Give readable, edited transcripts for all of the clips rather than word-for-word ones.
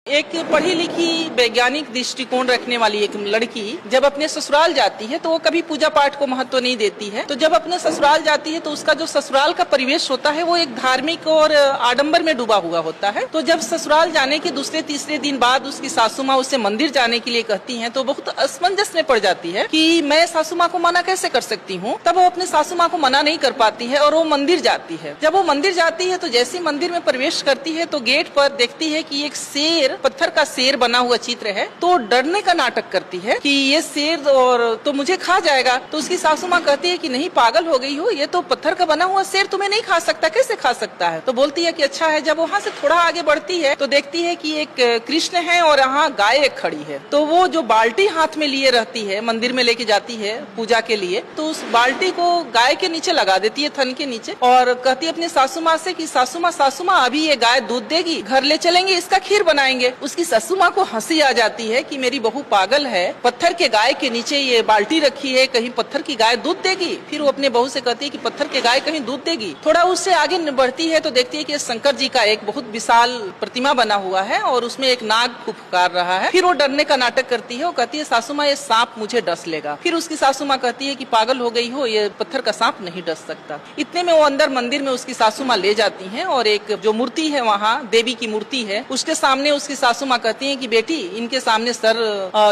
एक पढ़ी लिखी वैज्ञानिक दृष्टिकोण रखने वाली एक लड़की जब अपने ससुराल जाती है तो वो कभी पूजा पाठ को महत्व नहीं देती है। तो जब अपने ससुराल जाती है तो उसका जो ससुराल का परिवेश होता है वो एक धार्मिक और आडंबर में डूबा हुआ होता है। तो जब ससुराल जाने के दूसरे तीसरे दिन बाद उसकी सासू माँ उसे मंदिर जाने के लिए कहती है तो बहुत असमंजस में पड़ जाती है कि मैं सासू माँ को मना कैसे कर सकती हूँ। तब वो अपने सासू माँ को मना नहीं कर पाती है और वो मंदिर जाती है। जब वो मंदिर जाती है तो जैसे मंदिर में प्रवेश करती है तो गेट पर देखती है कि एक शेर, पत्थर का शेर बना हुआ चित्र है। तो डरने का नाटक करती है कि ये शेर और तो मुझे खा जाएगा। तो उसकी सासू माँ कहती है कि नहीं, पागल हो गई हो, ये तो पत्थर का बना हुआ शेर तुम्हें नहीं खा सकता, कैसे खा सकता है। तो बोलती है कि अच्छा है। जब वहाँ से थोड़ा आगे बढ़ती है तो देखती है कि एक कृष्ण है और यहाँ गाय एक खड़ी है। तो वो जो बाल्टी हाथ में लिए रहती है, मंदिर में लेके जाती है पूजा के लिए, तो उस बाल्टी को गाय के नीचे लगा देती है, थन के नीचे, और कहती है अपनी सासू माँ से कि सासू माँ अभी ये गाय दूध देगी, घर ले चलेंगे, इसका खीर बनाएंगे। उसकी सासू माँ को हंसी आ जाती है कि मेरी बहू पागल है, पत्थर के गाय के नीचे ये बाल्टी रखी है, कहीं पत्थर की गाय दूध देगी। फिर वो अपने बहू से कहती है कि पत्थर के गाय कहीं दूध देगी। थोड़ा उससे आगे बढ़ती है तो देखती है कि शंकर जी का एक बहुत विशाल प्रतिमा बना हुआ है और उसमें एक नाग फुफकार रहा है। फिर वो डरने का नाटक करती है। वो कहती है सासू माँ ये सांप मुझे डस लेगा। फिर उसकी सासू माँ कहती है कि पागल हो गई हो, ये पत्थर का सांप नहीं डस सकता। इतने में वो अंदर मंदिर में उसकी सासू माँ ले जाती है और एक जो मूर्ति है वहाँ देवी की मूर्ति है, उसके सामने उसकी सासू माँ कहती है कि बेटी इनके सामने सर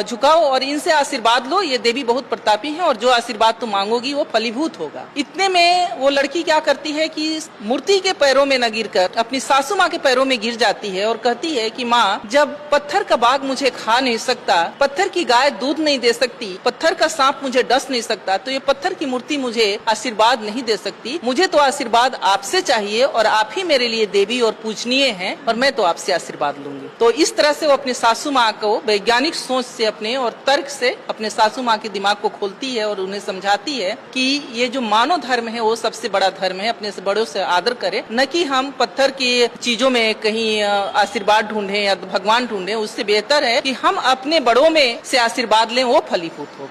झुकाओ और इनसे आशीर्वाद लो, ये देवी बहुत प्रतापी है और जो आशीर्वाद तुम मांगोगी वो फलीभूत होगा। इतने में वो लड़की क्या करती है कि मूर्ति के पैरों में न गिरकर अपनी सासू माँ के पैरों में गिर जाती है और कहती है कि माँ, जब पत्थर का बाघ मुझे खा नहीं सकता, पत्थर की गाय दूध नहीं दे सकती, पत्थर का सांप मुझे डस नहीं सकता, तो ये पत्थर की मूर्ति मुझे आशीर्वाद नहीं दे सकती। मुझे तो आशीर्वाद आपसे चाहिए और आप ही मेरे लिए देवी और पूजनीय हैं और मैं तो आपसे आशीर्वाद लूंगी। तो इस तरह से वो अपने सासू माँ को वैज्ञानिक सोच से अपने और तर्क से अपने सासू माँ के दिमाग को खोलती है और उन्हें समझाती है कि ये जो मानव धर्म है वो सबसे बड़ा धर्म है, अपने से बड़ों से आदर करें, न कि हम पत्थर की चीजों में कहीं आशीर्वाद ढूंढें या भगवान ढूंढें। उससे बेहतर है कि हम अपने बड़ों में से आशीर्वाद लें, वो फलीभूत हो।